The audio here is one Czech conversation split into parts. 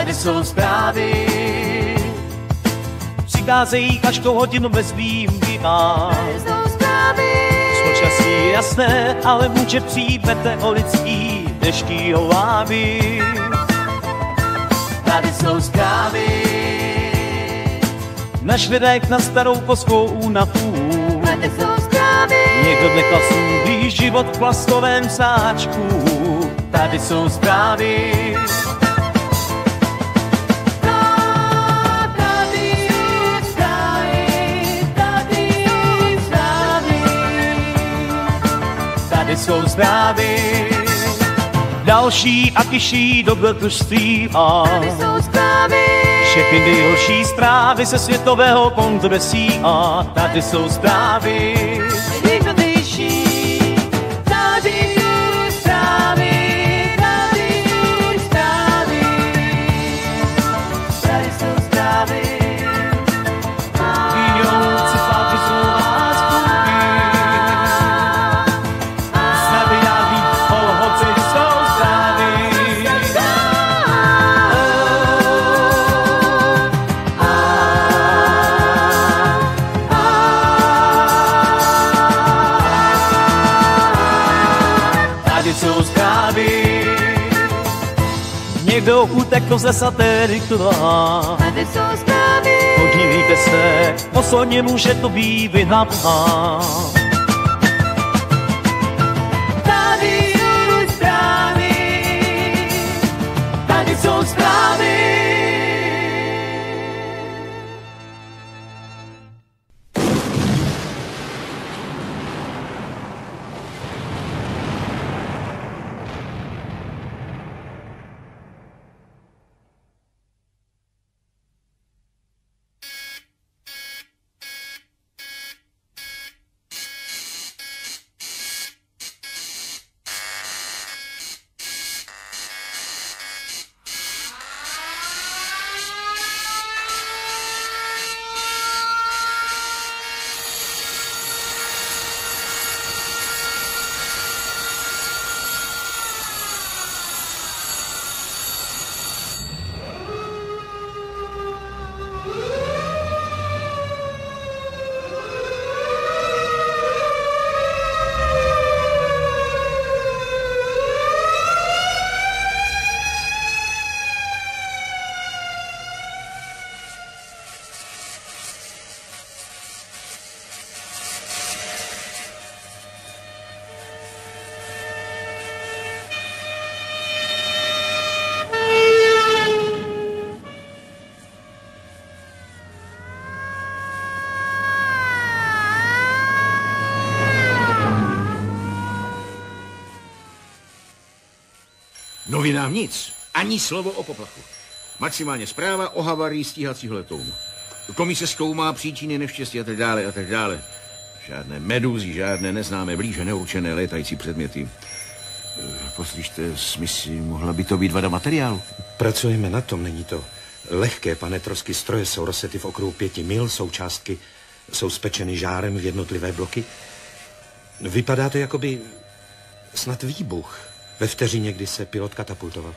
Tady jsou zprávy, přicházejí každou hodinu bez výjimky. Tady jsou zprávy, Počasí je jasné, ale může přijít meteorický deští hováby. Tady jsou zprávy, na švedek na starou koskou únapu. tady jsou zprávy, Někdo nechal svůj život v plastovém sáčku. Tady jsou zprávy, tady jsou zprávy, další a těžší dobrodružství. tady jsou zprávy, Všechny nejhorší zprávy ze světového kongresí. A tady jsou zprávy, nejnovější, tady zprávy, tady zprávy, tady jsou zprávy. Výjouci fáky jsou vás snady nějaký polhoci jsou zprávy. Tady jsou zprávy, někdo utekl ze satelitu. Tady jsou zprávy, Podívejte se, osobně může to být vina Boha. tady jsou zprávy, Tady jsou zprávy. Novinám nic. Ani slovo o poplachu. Maximálně zpráva o havarii stíhacího letounu. Komise zkoumá příčiny neštěstí a tak dále a tak dále. Žádné medúzy, žádné neznámé, blíže neurčené létající předměty. Poslyšte, Smithy, mohla by to být vada materiálu? Pracujeme na tom, není to lehké, pane Trosky. Stroje jsou rozsety v okruhu 5 mil, součástky jsou spečeny žárem v jednotlivé bloky. Vypadá to jakoby snad výbuch. Ve vteřině, kdy se pilot katapultoval.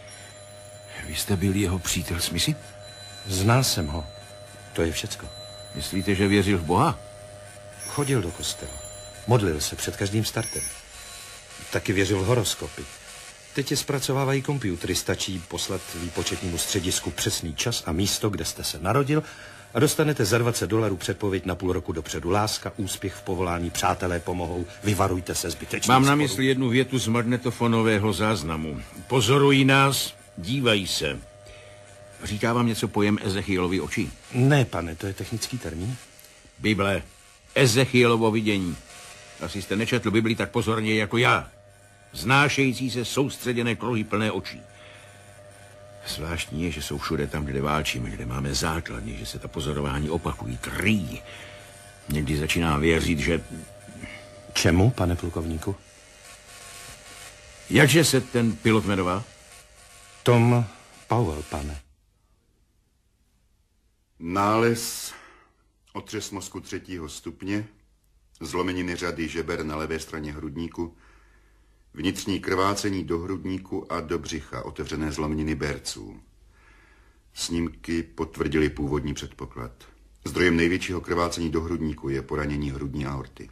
Vy jste byl jeho přítel, Smithy? Znal jsem ho. To je všecko. Myslíte, že věřil v Boha? Chodil do kostela. Modlil se před každým startem. Taky věřil v horoskopy. Teď je zpracovávají komputery. Stačí poslat výpočetnímu středisku přesný čas a místo, kde jste se narodil a dostanete za $20 předpověď na půl roku dopředu. Láska, úspěch v povolání, přátelé pomohou, vyvarujte se zbytečných Mám na sporů. mysli jednu větu z magnetofonového záznamu. Pozorují nás, dívají se. Říká vám něco pojem Ezechielovy oči? Ne, pane, to je technický termín. Bible. Ezechielovo vidění. Asi jste nečetl Bibli tak pozorně jako já. Znášející se soustředěné kruhy plné očí. Zvláštní je, že jsou všude tam, kde válčíme, kde máme základny, že se ta pozorování opakují, trý. Někdy začínám věřit, že... Čemu, pane plukovníku? Jakže se ten pilot jmenoval? Tom Powell, pane. Nález, otřes mozku 3. stupně, zlomeniny řady žeber na levé straně hrudníku, vnitřní krvácení do hrudníku a do břicha, otevřené zlomeniny berců. Snímky potvrdily původní předpoklad. Zdrojem největšího krvácení do hrudníku je poranění hrudní aorty.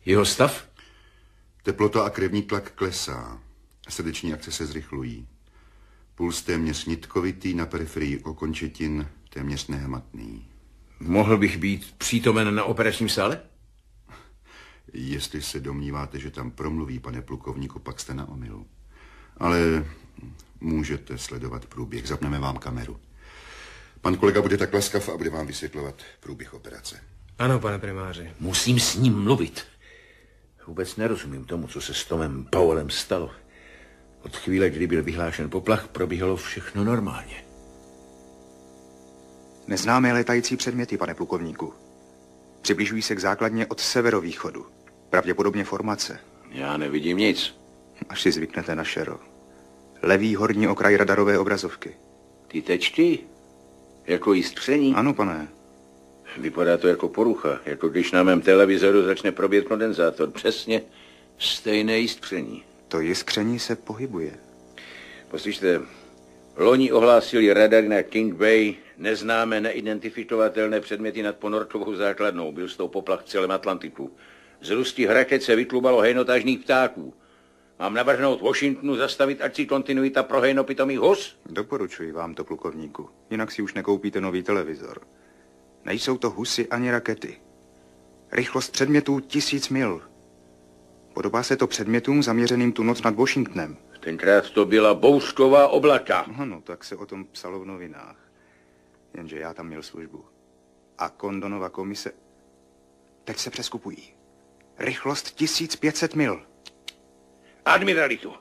Jeho stav? Teplota a krevní tlak klesá. Srdeční akce se zrychlují. Puls téměř nitkovitý, na periferii okončetin téměř nehmatný. Mohl bych být přítomen na operačním sále? Jestli se domníváte, že tam promluví, pane plukovníku, pak jste na omylu. Ale můžete sledovat průběh. Zapneme vám kameru. Pan kolega bude tak laskav a bude vám vysvětlovat průběh operace. Ano, pane primáři. Musím s ním mluvit. Vůbec nerozumím tomu, co se s Tomem Powellem stalo. Od chvíle, kdy byl vyhlášen poplach, probíhalo všechno normálně. Neznámé létající předměty, pane plukovníku. Přibližují se k základně od severovýchodu. Pravděpodobně formace. Já nevidím nic. Až si zvyknete na šero. Levý horní okraj radarové obrazovky. Ty tečky? Jako jiskření? Ano, pane. Vypadá to jako porucha, jako když na mém televizoru začne probíjet kondenzátor. Přesně stejné jiskření. To jiskření se pohybuje. Poslyšte, loni ohlásili radar na King Bay neznámé, neidentifikovatelné předměty nad ponorkovou základnou. Byl z toho poplach v celém Atlantiku. Z ruských raket se vytlubalo hejnotážných ptáků. Mám navrhnout Washingtonu zastavit akci kontinuita pro hejnopitomých hus? Doporučuji vám to, plukovníku. Jinak si už nekoupíte nový televizor. Nejsou to husy ani rakety. Rychlost předmětů 1000 mil. Podobá se to předmětům zaměřeným tu noc nad Washingtonem. Tenkrát to byla bouřková oblaka. Ano, tak se o tom psalo v novinách. Jenže já tam měl službu. A Condonova komise... Teď se přeskupují. Rychlost 1500 mil. Admiralitu.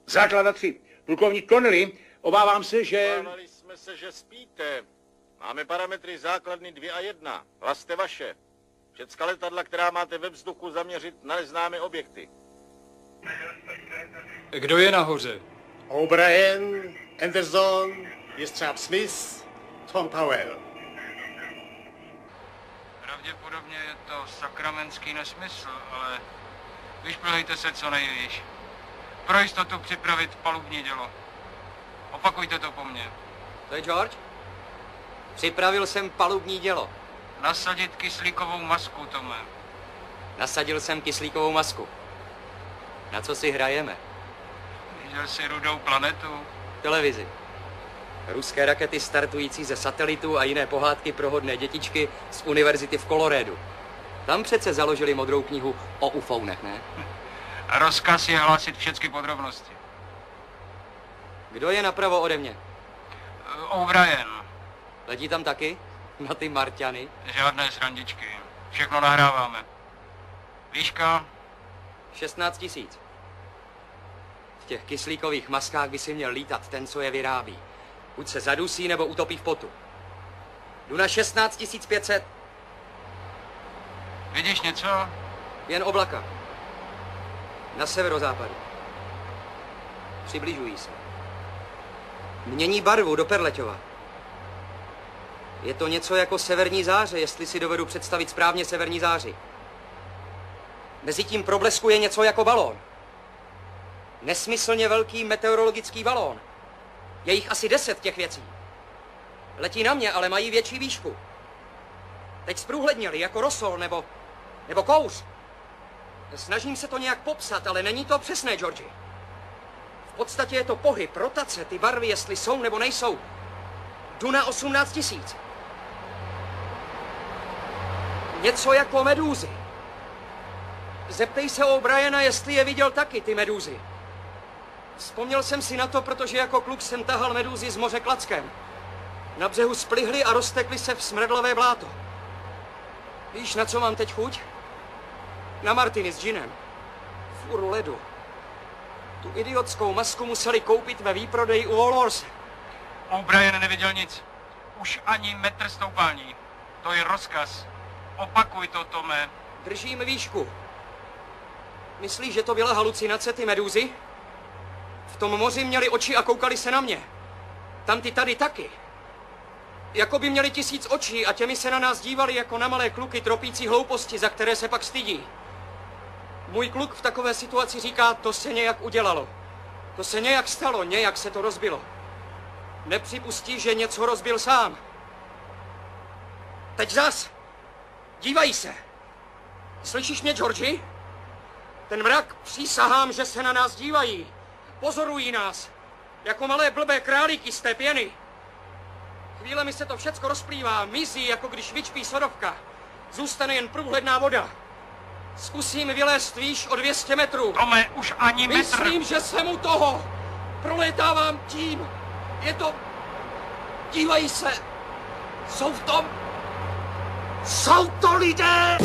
Základa 3. Plukovník Connelly, obávám se, že... Obávali jsme se, že spíte. Máme parametry základny 2 a 1. Hlaste vaše. Všecka letadla, která máte ve vzduchu, zaměřit na neznámé objekty. Kdo je nahoře? O'Brien, Anderson, Jestřáb Smith, Tom Powell. Pravděpodobně je to sakramentský nesmysl, ale vyšplhejte se co nejvíš. Pro jistotu připravit palubní dělo. Opakujte to po mně. To je George? Připravil jsem palubní dělo. Nasadit kyslíkovou masku, Tome. Nasadil jsem kyslíkovou masku. Na co si hrajeme? Viděl jsi Rudou planetu? Televizi. Ruské rakety startující ze satelitů a jiné pohádky pro hodné dětičky z univerzity v Coloradu. Tam přece založili modrou knihu o ufounech, ne? A rozkaz je hlásit všechny podrobnosti. Kdo je napravo ode mě? O'Brien. Letí tam taky? Na ty Marťany? Žádné srandičky. Všechno nahráváme. Výška? 16 000. V těch kyslíkových maskách by si měl lítat ten, co je vyrábí. Buď se zadusí, nebo utopí v potu. Jdu na 16 500. Vidíš něco? Jen oblaka. Na severozápadu. Přibližují se. Mění barvu do perleťova. Je to něco jako severní záře, jestli si dovedu představit správně severní záři. Mezitím probleskuje něco jako balón. Nesmyslně velký meteorologický balón. Je jich asi 10 těch věcí. Letí na mě, ale mají větší výšku. Teď zprůhledněli jako rosol nebo kouř. Snažím se to nějak popsat, ale není to přesné, Georgi. V podstatě je to pohyb, rotace, ty barvy, jestli jsou nebo nejsou. Jdu na 18 000. Něco jako medúzy. Zeptej se O'Briena, jestli je viděl taky, ty medúzy. Vzpomněl jsem si na to, protože jako kluk jsem tahal medúzy z moře klackem. Na břehu splihly a roztekly se v smradlavé bláto. Víš, na co mám teď chuť? Na martiny s džinem. Furu ledu. Tu idiotskou masku museli koupit ve výprodeji u Wallhorse. O'Brien neviděl nic. Už ani metr stoupání. To je rozkaz. Opakuj to, Tome. Držím výšku. Myslíš, že to byla halucinace, ty medúzy? V tom moři měli oči a koukali se na mě. Tam ty tady taky. Jako by měli 1000 očí a těmi se na nás dívali jako na malé kluky tropící hlouposti, za které se pak stydí. Můj kluk v takové situaci říká, to se nějak udělalo. To se nějak stalo, nějak se to rozbilo. nepřipustí, že něco rozbil sám. Teď zas. Dívají se. Slyšíš mě, Georgi? Ten mrak, přísahám, že se na nás dívají. Pozorují nás. Jako malé blbé králíky z té pěny. Chvílemi se to všecko rozplývá, mizí, jako když vyčpí sodovka. Zůstane jen průhledná voda. Zkusím vylézt výš o 200 metrů. Tome, už ani metr. Myslím, že jsem u toho. Prolétávám tím. Je to... Dívají se. Jsou v tom... Jsou to lidé!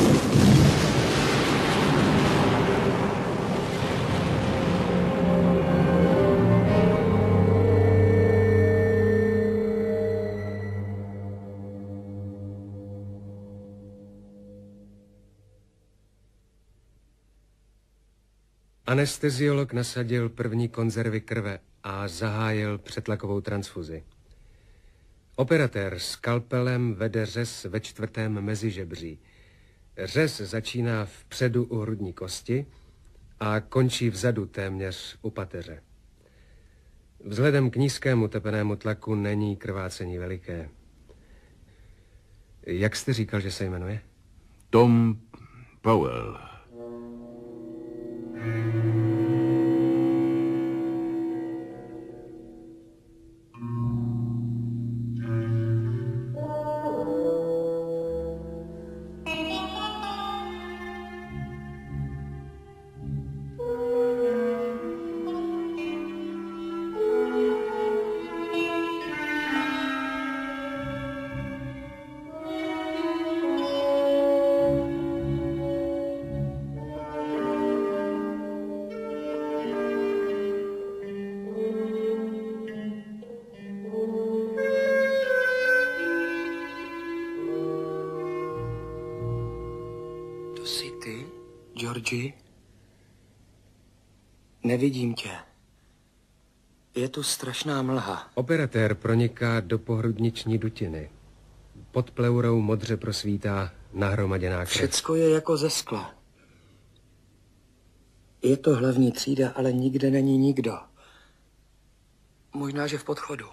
Anesteziolog nasadil první konzervy krve a zahájil přetlakovou transfuzi. Operatér skalpelem vede řez ve 4. mezižebří. Řez začíná vpředu u hrudní kosti a končí vzadu téměř u pateře. Vzhledem k nízkému tepennému tlaku není krvácení veliké. Jak jste říkal, že se jmenuje? Tom Powell. Georgi? Nevidím tě. Je tu strašná mlha. Operatér proniká do pohrudniční dutiny. Pod pleurou modře prosvítá nahromaděná krev. Všecko je jako ze skla. Je to hlavní třída, ale nikde není nikdo. Možná, že v podchodu.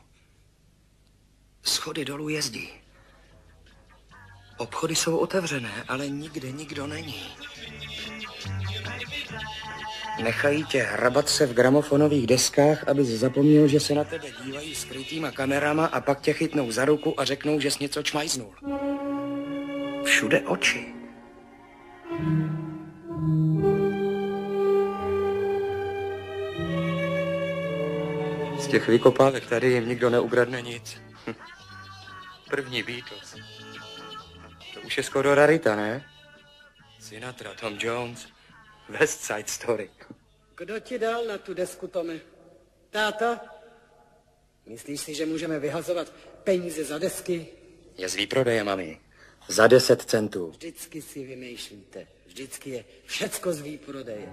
Schody dolů jezdí. Obchody jsou otevřené, ale nikde nikdo není. Nechají tě hrabat se v gramofonových deskách, abys zapomněl, že se na tebe dívají skrytýma kamerama a pak tě chytnou za ruku a řeknou, že jsi něco čmajznul. Všude oči. Z těch vykopávek tady jim nikdo neukradne nic. První Beatles. To už je skoro rarita, ne? Sinatra, Tom Jones, West Side Story. Kdo ti dal na tu desku, Tome? Táta? Myslíš si, že můžeme vyhazovat peníze za desky? Je z výprodeje, mami. Za 10 centů. Vždycky si vymýšlíte. Vždycky je všecko z výprodeje.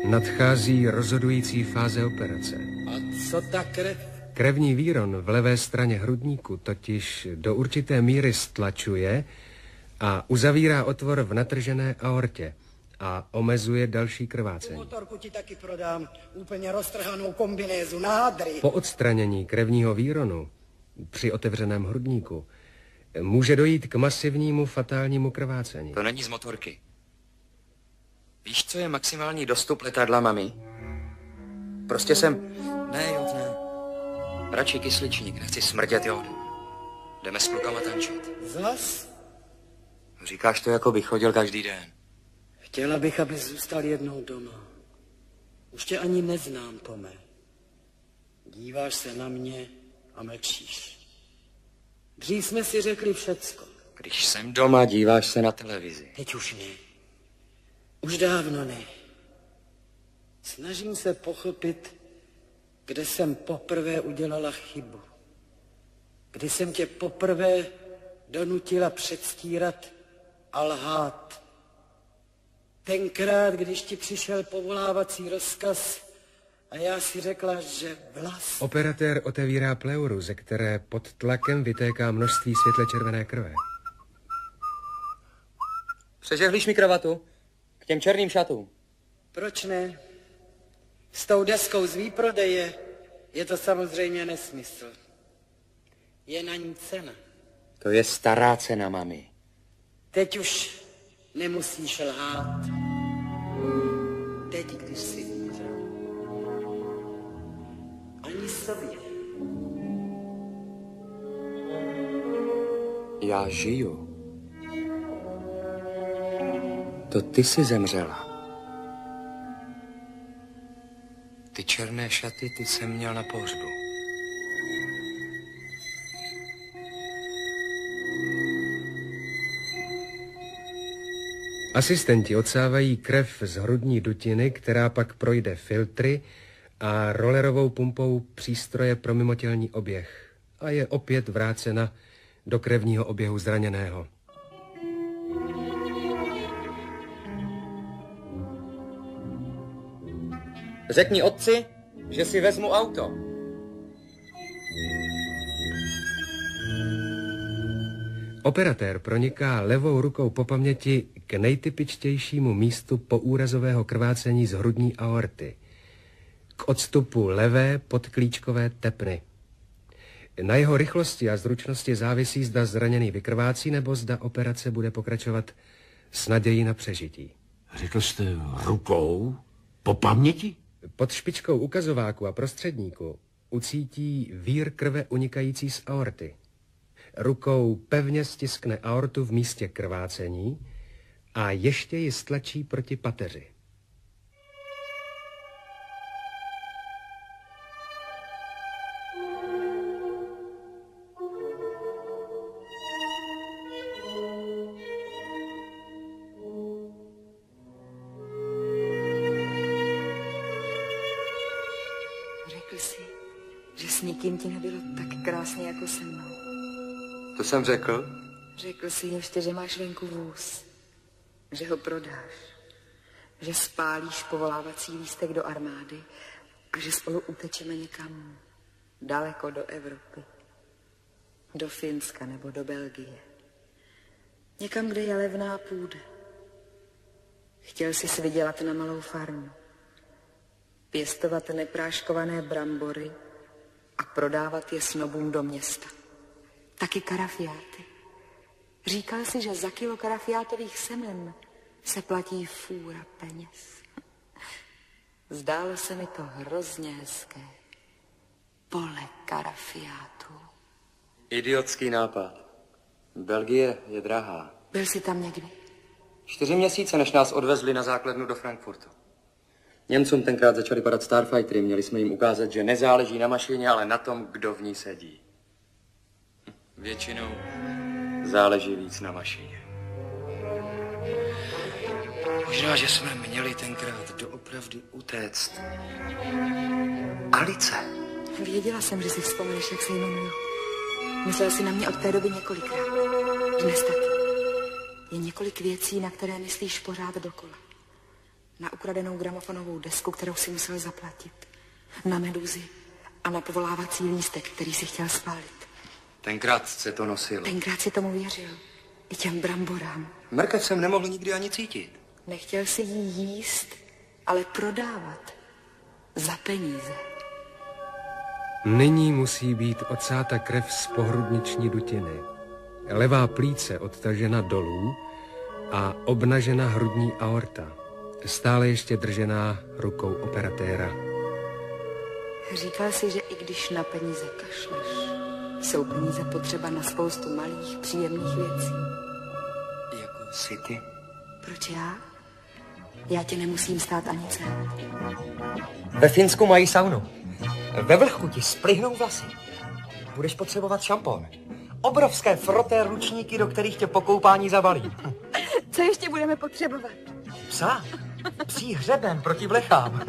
Nadchází rozhodující fáze operace. A co ta krev? Krevní výron v levé straně hrudníku totiž do určité míry stlačuje a uzavírá otvor v natržené aortě a omezuje další krvácení. Motorku ti taky prodám. Úplně roztrhanou kombinézu nádry. Po odstranění krevního výronu při otevřeném hrudníku může dojít k masivnímu fatálnímu krvácení. To není z motorky. Víš, co je maximální dostup letadla, mami? Prostě jsem... Ne, jod, ne. Radši kysličník, nechci smrdět jodu. Jdeme s klukama tančit. Zas? Říkáš to, jako bych chodil každý den. Chtěla bych, abys zůstal jednou doma. Už tě ani neznám, Tome. Díváš se na mě a mlčíš. Dřív jsme si řekli všecko. Když jsem doma, díváš se na televizi. Teď už ne. Už dávno ne. Snažím se pochopit, kde jsem poprvé udělala chybu. Kdy jsem tě poprvé donutila předstírat a lhát. Tenkrát, když ti přišel povolávací rozkaz a já si řekla, že vlas... Operatér otevírá pleuru, ze které pod tlakem vytéká množství světle červené krve. Přežehlíš mi kravatu? K těm černým šatům. Proč ne? S tou deskou z výprodeje je to samozřejmě nesmysl. Je na ní cena. To je stará cena, mami. Teď už nemusíš lhát. Teď, když jsi umřel. Ani sobě. Já žiju. To ty jsi zemřela. Ty černé šaty ty jsem měl na pohřbu. Asistenti odsávají krev z hrudní dutiny, která pak projde filtry a rollerovou pumpou přístroje pro mimotělní oběh a je opět vrácena do krevního oběhu zraněného. Řekni otci, že si vezmu auto. Operatér proniká levou rukou po paměti k nejtypičtějšímu místu poúrazového krvácení z hrudní aorty, k odstupu levé podklíčkové tepny. Na jeho rychlosti a zručnosti závisí, zda zraněný vykrvácí, nebo zda operace bude pokračovat s nadějí na přežití. Řekl jste rukou? Po paměti? Pod špičkou ukazováku a prostředníku ucítí vír krve unikající z aorty. Rukou pevně stiskne aortu v místě krvácení a ještě ji stlačí proti pateři. Řekl jsi, že s nikým ti nebylo tak krásně jako se mnou. To jsem řekl? Řekl jsi ještě, že máš venku vůz, že ho prodáš, že spálíš povolávací lístek do armády a že spolu utečeme někam daleko do Evropy. Do Finska nebo do Belgie. Někam, kde je levná půda. Chtěl jsi si vydělat na malou farmu. Pěstovat nepráškované brambory a prodávat je snobům do města. Taky karafiáty. Říkal si, že za kilo karafiátových semen se platí fůra peněz. Zdálo se mi to hrozně hezké. Pole karafiátů. Idiotský nápad. Belgie je drahá. Byl jsi tam někdy? 4 měsíce, než nás odvezli na základnu do Frankfurtu. Němcům tenkrát začali padat Starfightery. Měli jsme jim ukázat, že nezáleží na mašině, ale na tom, kdo v ní sedí. Většinou záleží víc na mašině. Možná, že jsme měli tenkrát doopravdy utéct. Alice. Věděla jsem, že si vzpomeneš, jak se jmenuju. Myslel jsi na mě od té doby několikrát. Dnes taky. Je několik věcí, na které myslíš pořád dokola. Na ukradenou gramofonovou desku, kterou si musel zaplatit. Na meduzy a na povolávací lístek, který si chtěl spálit. Tenkrát se to nosilo. Tenkrát si tomu věřil. I těm bramborám. Mrkev jsem nemohl nikdy ani cítit. Nechtěl si jí jíst, ale prodávat. Za peníze. Nyní musí být odsáta krev z pohrudniční dutiny. Levá plíce odtažena dolů a obnažena hrudní aorta. Stále ještě držená rukou operatéra. Říkal si, že i když na peníze kašleš, jsou peníze potřeba na spoustu malých, příjemných věcí. Jako jsi ty? Proč já? Já tě nemusím stát ani cent. Ve Finsku mají saunu. Ve vrchu ti splihnou vlasy. Budeš potřebovat šampon. Obrovské froté ručníky, do kterých tě po koupání zabalí. Co ještě budeme potřebovat? Psa. Psí hřeben proti blechám.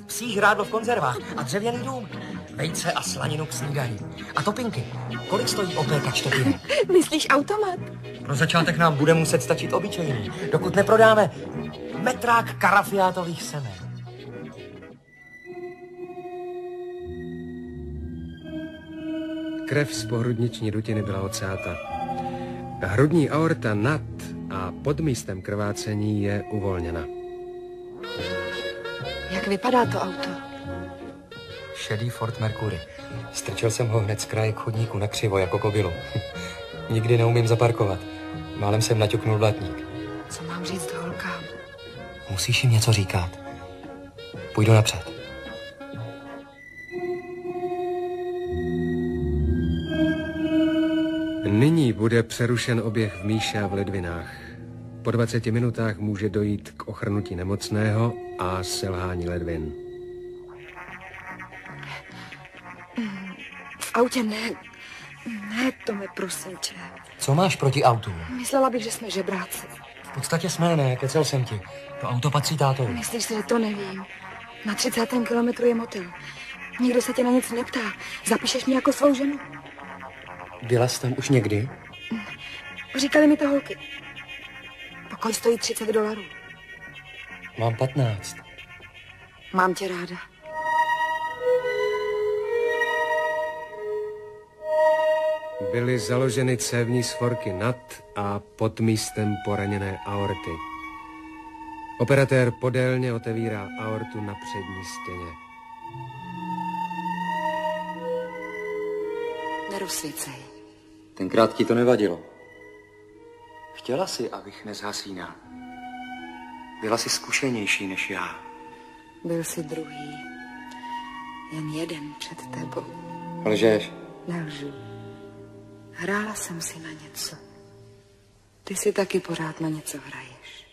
Psí žrádlo v konzervách a dřevěný dům. Vejce a slaninu k snídani. A topinky. Kolik stojí opékač topiny? Myslíš automat? Pro začátek nám bude muset stačit obyčejný, dokud neprodáme metrák karafiátových semen. Krev z pohrudniční dutiny byla odsáta. Hrudní aorta nad a pod místem krvácení je uvolněna. Jak vypadá to auto? Šedý Ford Mercury. Strčil jsem ho hned z kraje k chodníku na křivo, jako kobylu. Nikdy neumím zaparkovat. Málem jsem naťuknul blatník. Co mám říct holkám? Musíš jim něco říkat. Půjdu napřed. Nyní bude přerušen oběh v Míše a v Ledvinách. Po 20 minutách může dojít k ochrnutí nemocného a selhání ledvin. V autě ne, Tome, prosím tě. Co máš proti autu? Myslela bych, že jsme žebráci. V podstatě jsme, ne, kecel jsem ti. To auto patří tátovi. Myslíš si, že to nevím? Na 30. kilometru je motel. Nikdo se tě na nic neptá. Zapíšeš mě jako svou ženu. Byla jsi tam už někdy? Říkali mi to holky. Pokoj stojí $30. Mám 15. Mám tě ráda. Byly založeny cévní svorky nad a pod místem poraněné aorty. Operatér podélně otevírá aortu na přední stěně. Nerozsvícej. Tenkrát ti to nevadilo. Chtěla si, abych nezhasínal. Byla jsi zkušenější než já. Byl jsi druhý. Jen jeden před tebou. Lžeš? Nelžu. Hrála jsem si na něco. Ty si taky pořád na něco hraješ.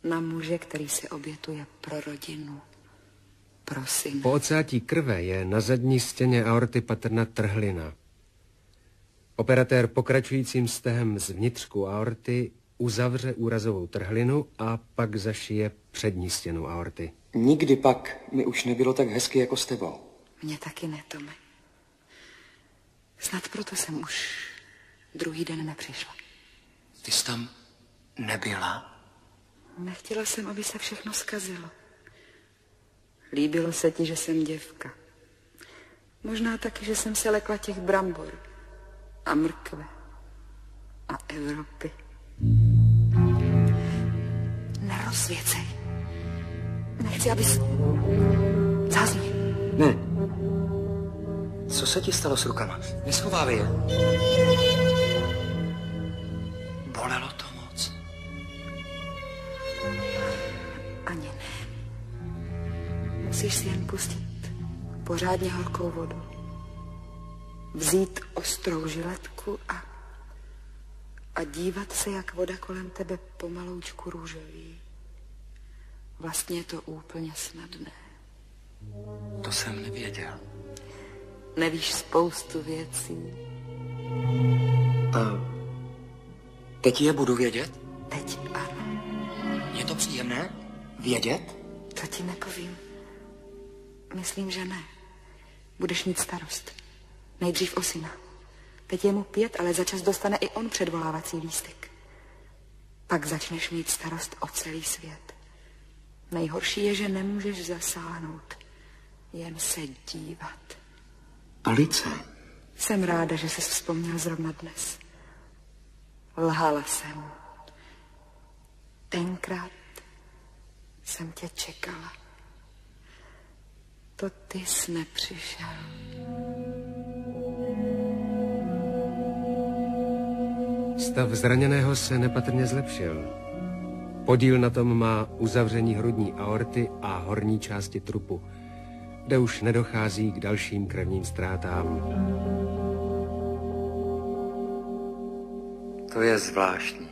Na muže, který se obětuje pro rodinu. Pro syna. Po ocátí krve je na zadní stěně aorty patrna trhlina. Operatér pokračujícím stehem z vnitřku aorty uzavře úrazovou trhlinu a pak zašije přední stěnu aorty. Nikdy pak mi už nebylo tak hezky jako s tebou. Mně taky ne, Tome. Snad proto jsem už druhý den nepřišla. Ty jsi tam nebyla? Nechtěla jsem, aby se všechno zkazilo. Líbilo se ti, že jsem děvka. Možná taky, že jsem se lekla těch brambor a mrkve a Evropy. Nerozsvěcej. Nechci, abys... Zázní. Ne. Co se ti stalo s rukama? Neschovávej je. Bolelo to moc. Ani ne. Musíš si jen pustit pořádně horkou vodu. Vzít ostrou žiletku a dívat se, jak voda kolem tebe pomaloučku růžoví. Vlastně je to úplně snadné. To jsem nevěděl. Nevíš spoustu věcí. Teď je budu vědět? Teď ano. Je to příjemné? Vědět? To ti nepovím. Myslím, že ne. Budeš mít starost. Nejdřív o syna. Teď je mu 5, ale za čas dostane i on předvolávací lístek. Pak začneš mít starost o celý svět. Nejhorší je, že nemůžeš zasáhnout. Jen se dívat. Alice. Jsem ráda, že jsi vzpomněl zrovna dnes. Lhala jsem. Tenkrát jsem tě čekala. To ty jsi nepřišel. Stav zraněného se nepatrně zlepšil. Podíl na tom má uzavření hrudní aorty a horní části trupu, kde už nedochází k dalším krevním ztrátám. To je zvláštní.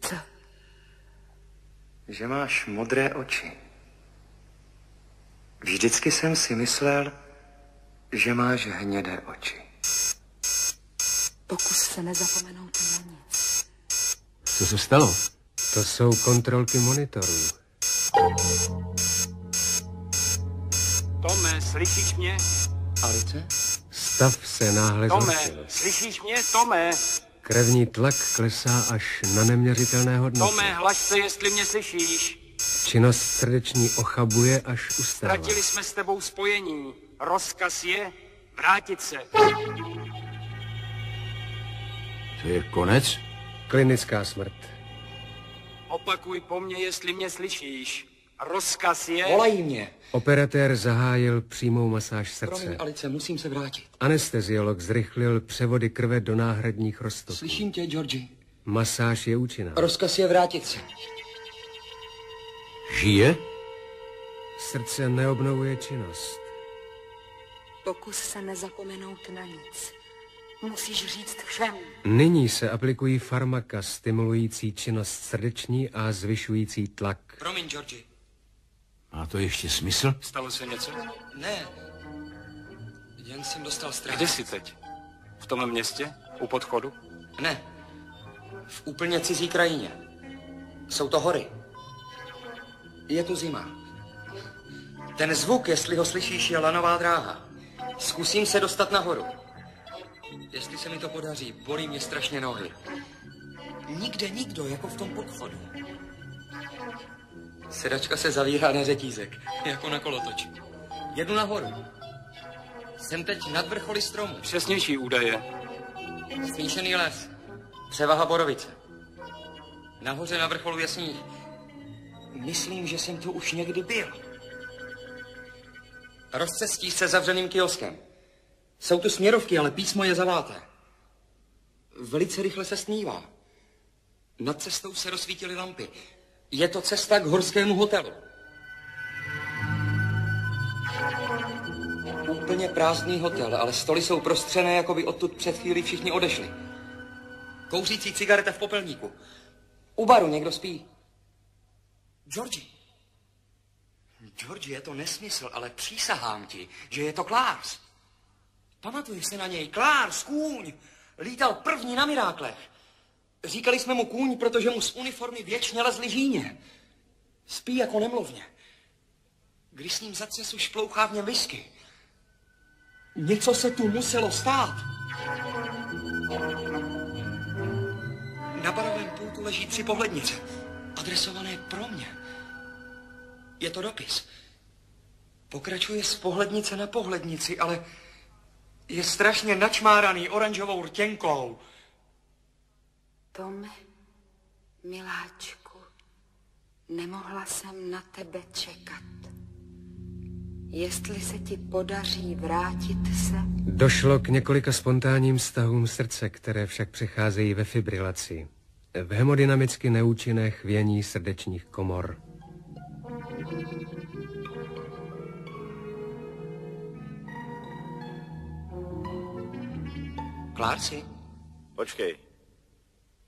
Co? Že máš modré oči. Vždycky jsem si myslel, že máš hnědé oči. Pokus se nezapomenout na nic. Co se stalo? To jsou kontrolky monitorů. Tome, slyšíš mě? Alice? Stav se náhle Tome, zhoršil. slyšíš mě? Tome! Krevní tlak klesá až na neměřitelné hodnoty. Tome, hlaš se, jestli mě slyšíš. Činnost srdeční ochabuje, až ustává. Ztratili jsme s tebou spojení. Rozkaz je vrátit se. To je konec? Klinická smrt. Opakuj po mně, jestli mě slyšíš. Rozkaz je... Volají mě. Operatér zahájil přímou masáž srdce. Promiň, Alice, musím se vrátit. Anesteziolog zrychlil převody krve do náhradních roztoků. Slyším tě, Georgi. Masáž je účinná. Rozkaz je vrátit se. Žije? Srdce neobnovuje činnost. Pokus se nezapomenout na nic. Musíš říct všem. Nyní se aplikují farmaka stimulující činnost srdeční a zvyšující tlak. Promiň, Georgi. Má to ještě smysl? Stalo se něco? Ne. Jen jsem dostal strach. Kde jsi teď? V tomhle městě? U podchodu? Ne. V úplně cizí krajině. Jsou to hory. Je tu zima. Ten zvuk, jestli ho slyšíš, je lanová dráha. Zkusím se dostat nahoru. Jestli se mi to podaří, bolí mě strašně nohy. Nikde nikdo, jako v tom podchodu. Sedačka se zavírá na řetízek, jako na kolotoči. Jedu nahoru. Jsem teď nad vrcholy stromu. Přesnější údaje. Smíšený les. Převaha borovice. Nahoře na vrcholu je sníh. Myslím, že jsem tu už někdy byl. Rozcestí se zavřeným kioskem. Jsou tu směrovky, ale písmo je zaváté. Velice rychle se stmívá. Nad cestou se rozsvítily lampy. Je to cesta k horskému hotelu. Úplně prázdný hotel, ale stoly jsou prostřené, jako by odtud před chvíli všichni odešli. Kouřící cigareta v popelníku. U baru někdo spí. Georgi, je to nesmysl, ale přísahám ti, že je to Klaars. Pamatuji se na něj, Klaars, kůň. Lítal první na Miráklech. Říkali jsme mu kůň, protože mu z uniformy věčně lezly žíně. Spí jako nemluvně. Když s ním za cesu šplouchá v něm whisky. Něco se tu muselo stát. Na barovém pultu leží 3 pohlednice, adresované pro mě. Je to dopis. Pokračuje z pohlednice na pohlednici, ale je strašně načmáraný oranžovou rtěnkou. Tome, miláčku, nemohla jsem na tebe čekat. Jestli se ti podaří vrátit se... Došlo k několika spontánním stahům srdce, které však přecházejí ve fibrilaci. V hemodynamicky neúčinné chvění srdečních komor. Klárci?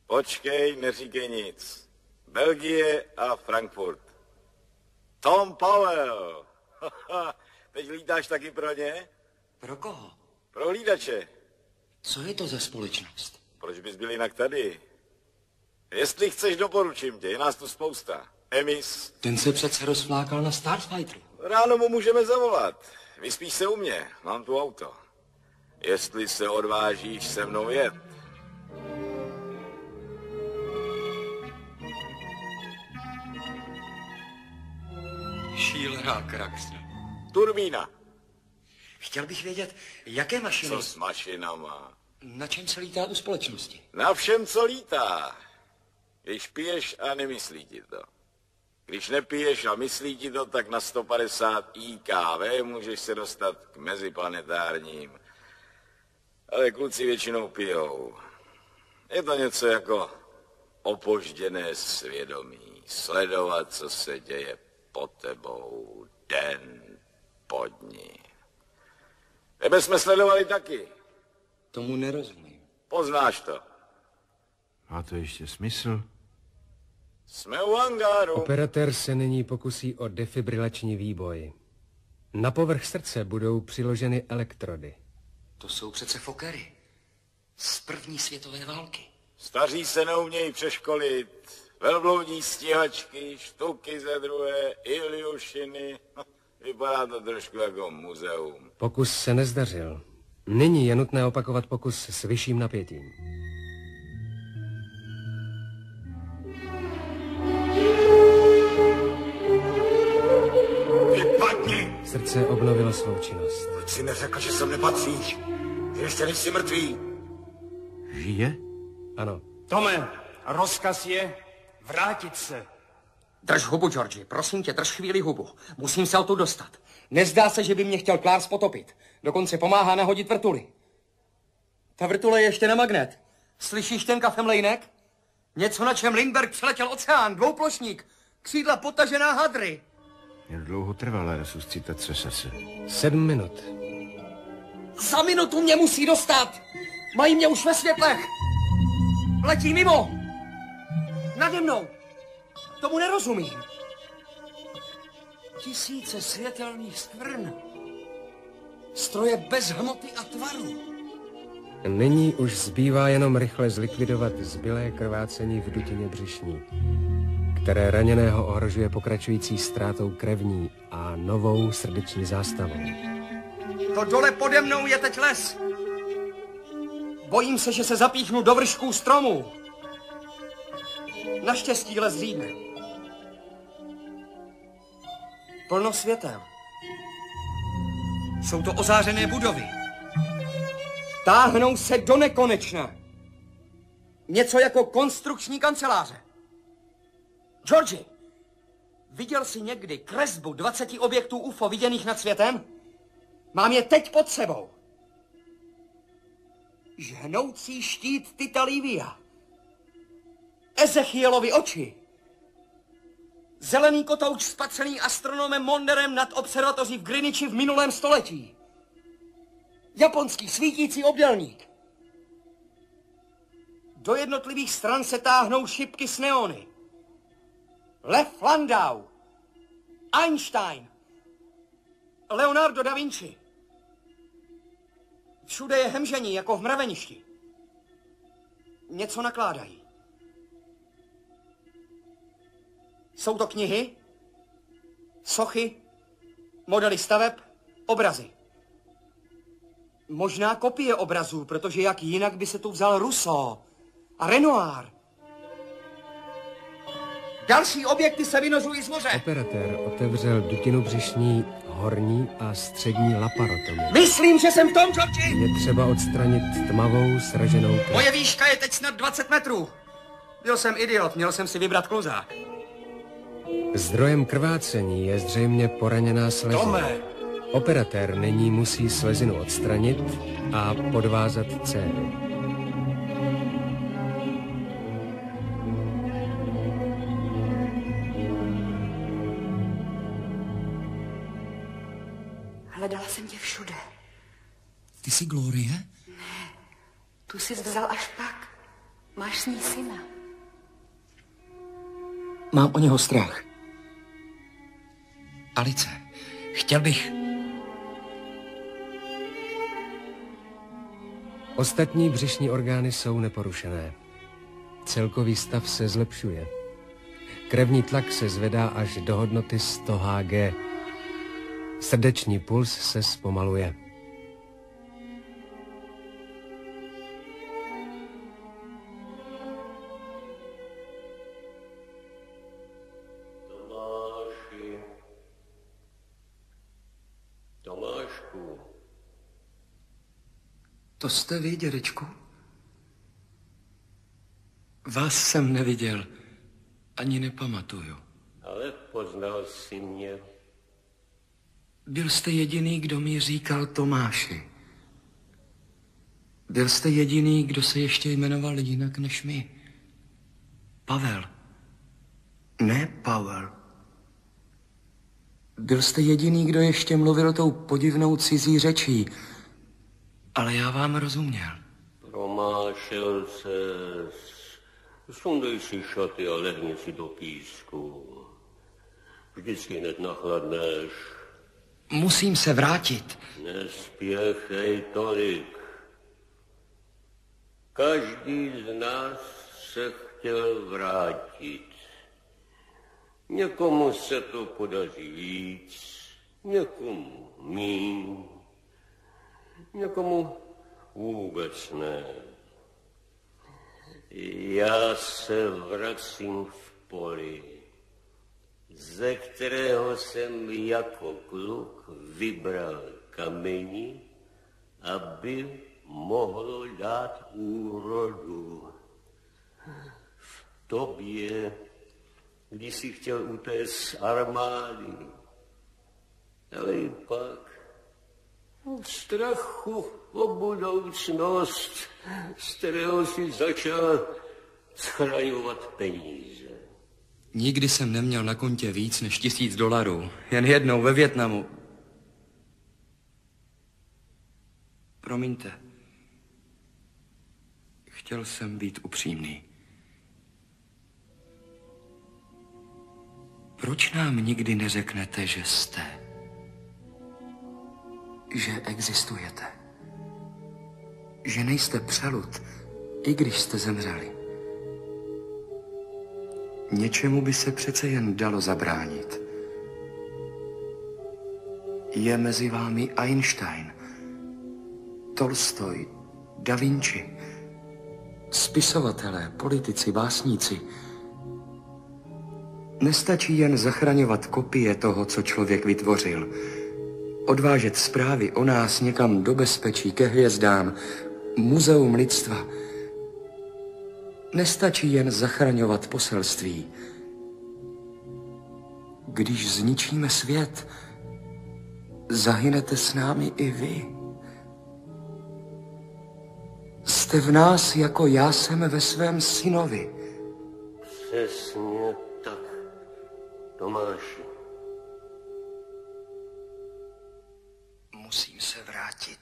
Počkej, neříkej nic. Belgie a Frankfurt. Tom Powell. Teď lítáš taky pro ně? Pro koho? Pro hlídače. Co je to za společnost? Proč bys byl jinak tady? Jestli chceš, doporučím tě, je nás tu spousta. Emis. Ten se přece rozflákal na Starfighteru. Ráno mu můžeme zavolat. Vyspíš se u mě, mám tu auto. Jestli se odvážíš se mnou jet. Šílená kraxe. Turbína. Chtěl bych vědět, jaké mašiny... Co s mašinama? Na čem se lítá u společnosti? Na všem, co lítá. Když piješ a nemyslí ti to. Když nepiješ a myslí ti to, tak na 150 IKV můžeš se dostat k meziplanetárním. Ale kluci většinou pijou. Je to něco jako opožděné svědomí. Sledovat, co se děje pod tebou den po dní. Tebe jsme sledovali taky. Tomu nerozumím. Poznáš to. Má to ještě smysl? Jsme u hangáru. Operatér se nyní pokusí o defibrilační výboj. Na povrch srdce budou přiloženy elektrody. To jsou přece fokery. Z první světové války. Staří se neumějí přeškolit. Velbloudí stíhačky, štuky ze druhé, Iljušiny. Vypadá to trošku jako muzeum. Pokus se nezdařil. Nyní je nutné opakovat pokus s vyšším napětím. Vypadni! Srdce obnovilo svou činnost. Proč jsi neřekl, že sem nepatříš? Že ještě nejsi mrtvý. Žije? Ano. Tome, rozkaz je vrátit se. Drž hubu, Georgi, prosím tě, drž chvíli hubu. Musím se o to dostat. Nezdá se, že by mě chtěl Clark potopit. Dokonce pomáhá nahodit vrtuli. Ta vrtule je ještě na magnet. Slyšíš ten kafemlejnek? Něco, na čem Lindbergh přeletěl oceán, dvouplošník, křídla potažená hadry. Jak dlouho trvala resuscitace srdce? 7 minut. Za minutu mě musí dostat. Mají mě už ve světlech. Letí mimo. Nade mnou. Tomu nerozumím. Tisíce světelných skvrn. Stroje bez hmoty a tvaru. Nyní už zbývá jenom rychle zlikvidovat zbylé krvácení v dutině břišní, které raněného ohrožuje pokračující ztrátou krevní a novou srdeční zástavou. To dole pode mnou je teď les. Bojím se, že se zapíchnu do vršků stromů. Naštěstí les řídne. Plno světel. Jsou to ozářené budovy. Táhnou se do nekonečna. Něco jako konstrukční kanceláře. Georgi, viděl jsi někdy kresbu 20 objektů UFO viděných nad světem? Mám je teď pod sebou. Žhnoucí štít Tita Livia. Ezechielovi oči. Zelený kotouč spatřený astronomem Monderem nad observatoří v Greenwichi v minulém století. Japonský svítící obdélník. Do jednotlivých stran se táhnou šipky s neony. Lev Landau, Einstein, Leonardo da Vinci. Všude je hemžení, jako v mraveništi. Něco nakládají. Jsou to knihy, sochy, modely staveb, obrazy. Možná kopie obrazů, protože jak jinak by se tu vzal Rousseau a Renoir. Další objekty se vynořují z moře. Operatér otevřel dutinu břišní, horní a střední laparotomy. Myslím, že jsem v tom, Georgi! Je třeba odstranit tmavou, sraženou krev. Moje výška je teď snad 20 metrů. Byl jsem idiot, měl jsem si vybrat kluzák. Zdrojem krvácení je zřejmě poraněná slezina. Tome! Operatér nyní musí slezinu odstranit a podvázat cévy. Hledala jsem tě všude. Ty jsi Glorie? Ne, tu jsi vzal až pak. Máš s ní syna. Mám o něho strach. Alice, chtěl bych... Ostatní břišní orgány jsou neporušené. Celkový stav se zlepšuje. Krevní tlak se zvedá až do hodnoty 100 Hg. Srdeční puls se zpomaluje. Tomášku. To jste vy, dědečku? Vás jsem neviděl, ani nepamatuju. Ale poznal jsi mě. Byl jste jediný, kdo mi říkal Tomáši. Byl jste jediný, kdo se ještě jmenoval jinak než my. Pavel. Ne Pavel. Byl jste jediný, kdo ještě mluvil tou podivnou cizí řečí. Ale já vám rozuměl. Promášel ses. Sundej si šaty a lehni si do písku. Vždycky hned nachladneš. Musím se vrátit. Nespěchej tolik. Každý z nás se chtěl vrátit. Někomu se to podaří víc, někomu míň, někomu vůbec ne. Já se vracím v poli, ze kterého jsem jako kluk vybral kameni, aby mohlo dát úrodu. V tobě když si chtěl utéct z armády. Ale i pak strachu o budoucnost, z kterého si začal schraňovat peníze. Nikdy jsem neměl na kontě víc než $1000. Jen jednou ve Vietnamu. Promiňte. Chtěl jsem být upřímný. Proč nám nikdy neřeknete, že jste? Že existujete? Že nejste přelud, i když jste zemřeli? Něčemu by se přece jen dalo zabránit. Je mezi vámi Einstein, Tolstoj, Da Vinci, spisovatelé, politici, básníci. Nestačí jen zachraňovat kopie toho, co člověk vytvořil. Odvážet zprávy o nás někam do bezpečí, ke hvězdám, muzeum lidstva. Nestačí jen zachraňovat poselství. Když zničíme svět, zahynete s námi i vy. Jste v nás, jako já jsem ve svém synovi. Přesně tak, Tomáši. Musím se vrátit.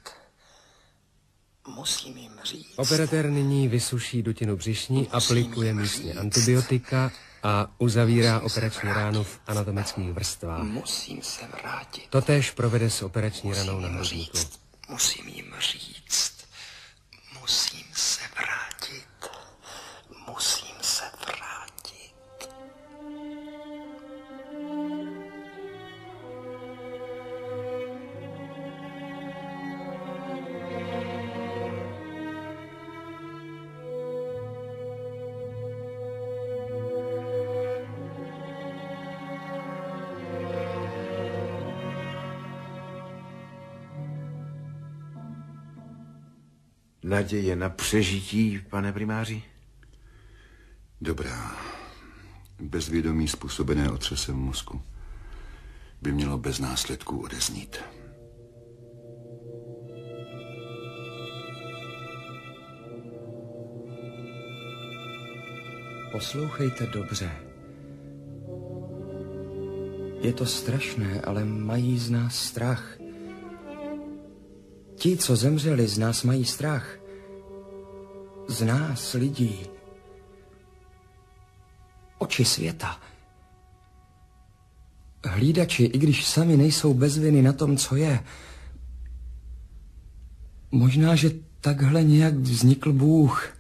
Musím jim říct. Operatér nyní vysuší dutinu břišní, aplikuje místně antibiotika a uzavírá operační ránu v anatomických vrstvách. Musím se vrátit. Totéž provede s operační ranou na hrudníku. Musím jim říct. Musím se vrátit. Musím se vrátit. Naděje na přežití, pane primáři? Dobrá. Bezvědomí způsobené otřesem mozku by mělo bez následků odeznít. Poslouchejte dobře. Je to strašné, ale mají z nás strach. Ti, co zemřeli, z nás mají strach. Z nás, lidí. Oči světa. Hlídači, i když sami nejsou bez viny na tom, co je. Možná, že takhle nějak vznikl Bůh.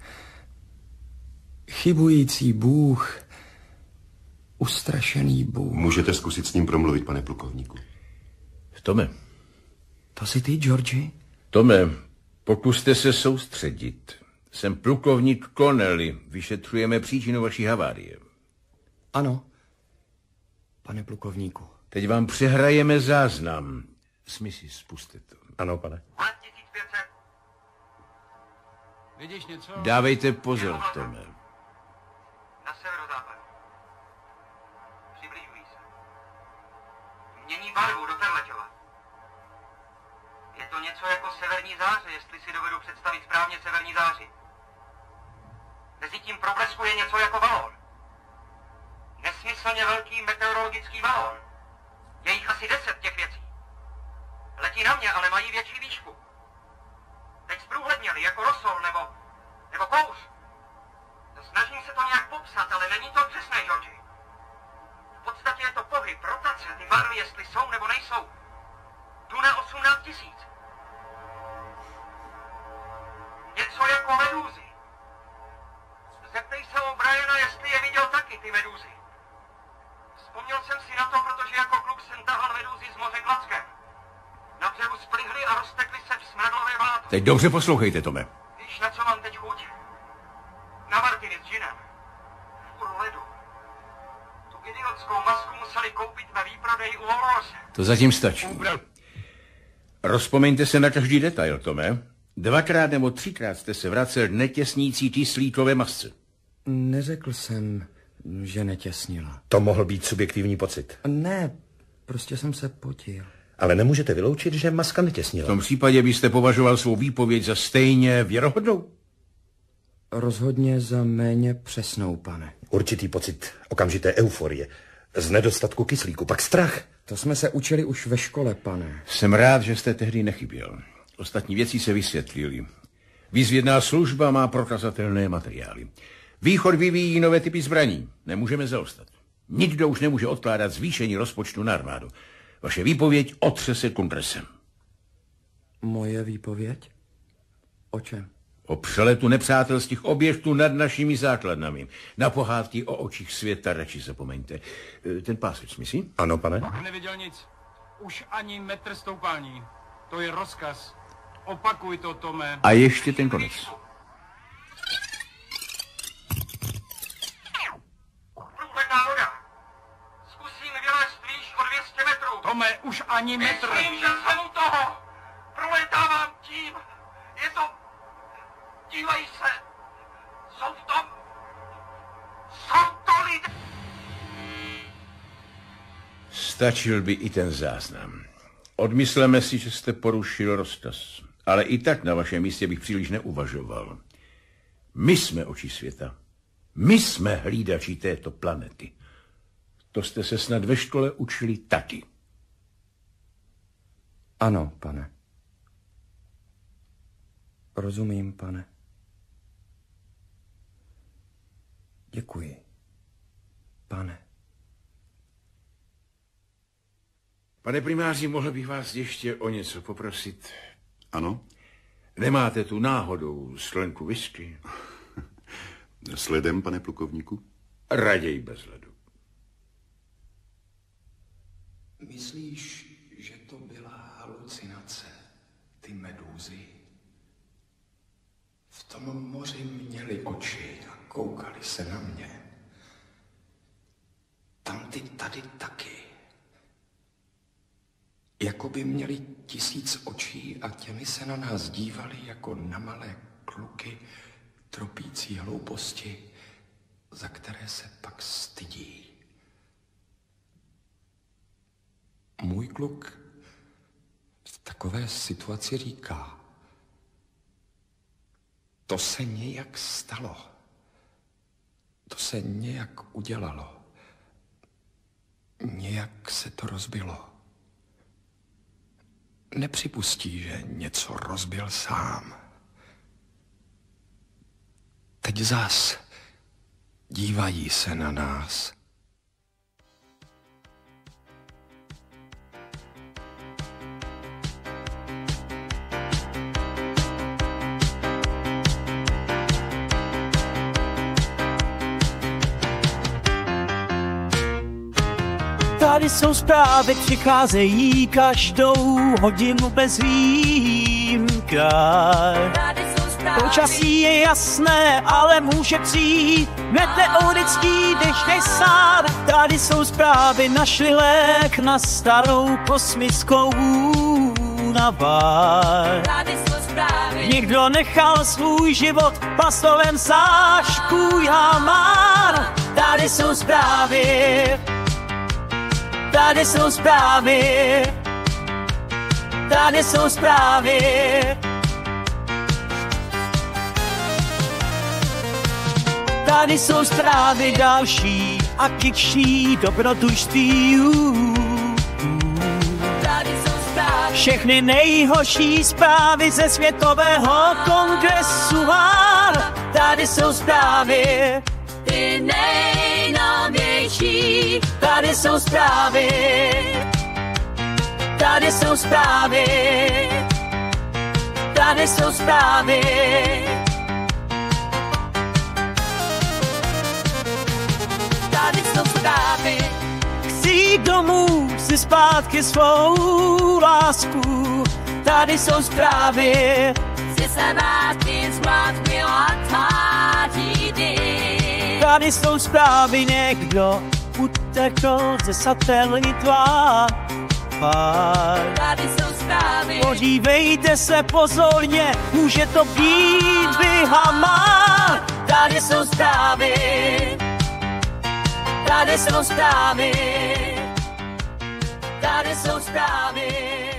Chybující Bůh. Ustrašený Bůh. Můžete zkusit s ním promluvit, pane plukovníku. Tome. To jsi ty, Georgi? Tome, pokuste se soustředit. Jsem plukovník Connelly. Vyšetřujeme příčinu vaší havárie. Ano, pane plukovníku. Teď vám přehrajeme záznam. Smysl, spuste to. Ano, pane. Vidíš něco? Dávejte pozor, Tome. Na severozápad. Přibližují se. Mění barvu do perleťova. Je to něco jako severní záře, jestli si dovedu představit správně severní záři. Mezitím probleskuje něco jako balón. Nesmyslně velký meteorologický balón. Je jich asi 10 těch věcí. Letí na mě, ale mají větší výšku. Teď zprůhledněli jako rosol nebo kouř. Snažím se to nějak popsat, ale není to přesné, Georgi. V podstatě je to pohyb, rotace, ty barvy, jestli jsou nebo nejsou. Tu na 18 000. Něco jako medúzy. Zeptej se o Briana, jestli je viděl taky, ty medúzy. Vzpomněl jsem si na to, protože jako kluk jsem tahal medúzy z moře Gladském. Na břehu splihly a roztekly se v smradlové bláto. Teď dobře poslouchejte, Tome. Víš, na co mám teď chuť? Na Martiny s džinem. V půl ledu. Tu idiotskou masku museli koupit ve výprodeji u Olorse. To zatím stačí. Rozpomeňte se na každý detail, Tome. 2krát nebo 3krát jste se vracel netěsnící tislíkové masce. Neřekl jsem že netěsnila. To mohl být subjektivní pocit. Ne, prostě jsem se potil. Ale nemůžete vyloučit, že maska netěsnila. V tom případě byste považoval svou výpověď za stejně věrohodnou? Rozhodně za méně přesnou, pane. Určitý pocit okamžité euforie. Z nedostatku kyslíku, pak strach. To jsme se učili už ve škole, pane. Jsem rád, že jste tehdy nechyběl. Ostatní věci se vysvětlily. Výzvědná služba má prokazatelné materiály. Východ vyvíjí nové typy zbraní. Nemůžeme zaostat. Nikdo už nemůže odkládat zvýšení rozpočtu na armádu. Vaše výpověď otřese kongresem. Moje výpověď? O čem? O přeletu nepřátelských objektů nad našimi základnami. Na pohádky o očích světa radši zapomeňte. Ten pásec, myslí? Ano, pane. Neviděl nic. Už ani metr stoupání. To je rozkaz. Opakuj to, Tome. A ještě ten konec. Průhledná voda. Zkusím vylézt výš o 200 metrů. Tome, už ani metr. Myslím, že jsem u toho. Proletávám tím. Je to... Dívej se. Jsou to lidé. Stačil by i ten záznam. Odmysleme si, že jste porušil rozkaz. Ale i tak na vašem místě bych příliš neuvažoval. My jsme oči světa. My jsme hlídači této planety. To jste se snad ve škole učili taky. Ano, pane. Rozumím, pane. Děkuji, pane. Pane primáři, mohl bych vás ještě o něco poprosit? Ano? Nemáte tu náhodou sklenku whisky? S ledem, pane plukovníku? Raději bez ledu. Myslíš, že to byla halucinace, ty medúzy? V tom moři měly oči a koukali se na mě. Tam ty tady taky. Jako by měli 1000 očí a těmi se na nás dívali jako na malé kluky tropící hlouposti, za které se pak stydí. Můj kluk v takové situaci říká: to se nějak stalo. To se nějak udělalo. Nějak se to rozbilo. Nepřipustí, že něco rozbil sám. Teď zas dívají se na nás. Tady jsou zprávy, přicházejí každou hodinu bez výjimka. Počasí je jasné, ale může přijít meteorický dešť desát. Tady jsou zprávy, našli lék na starou kosmickou únavar. Někdo nechal svůj život v plastovém sáčku jamar. Tady jsou zprávy. Tady jsou zprávy, tady jsou zprávy. Tady jsou zprávy další a kyčí dobrodružství. Tady jsou zprávy. Všechny nejhorší zprávy ze Světového kongresu. Tady jsou zprávy. Ty nejnovější. Tady jsou zprávy. Tady jsou zprávy. Tady jsou zprávy. Tady jsou zprávy. Chci domů si zpátky svou lásku. Tady jsou zprávy. Chci se vrátit zpátky Tady jsou zprávy, někdo utekl ze satelitu. Tady jsou zprávy. Podívejte se pozorně, může to být vy Hamar. Tady jsou zprávy. tady jsou zprávy, tady jsou zprávy.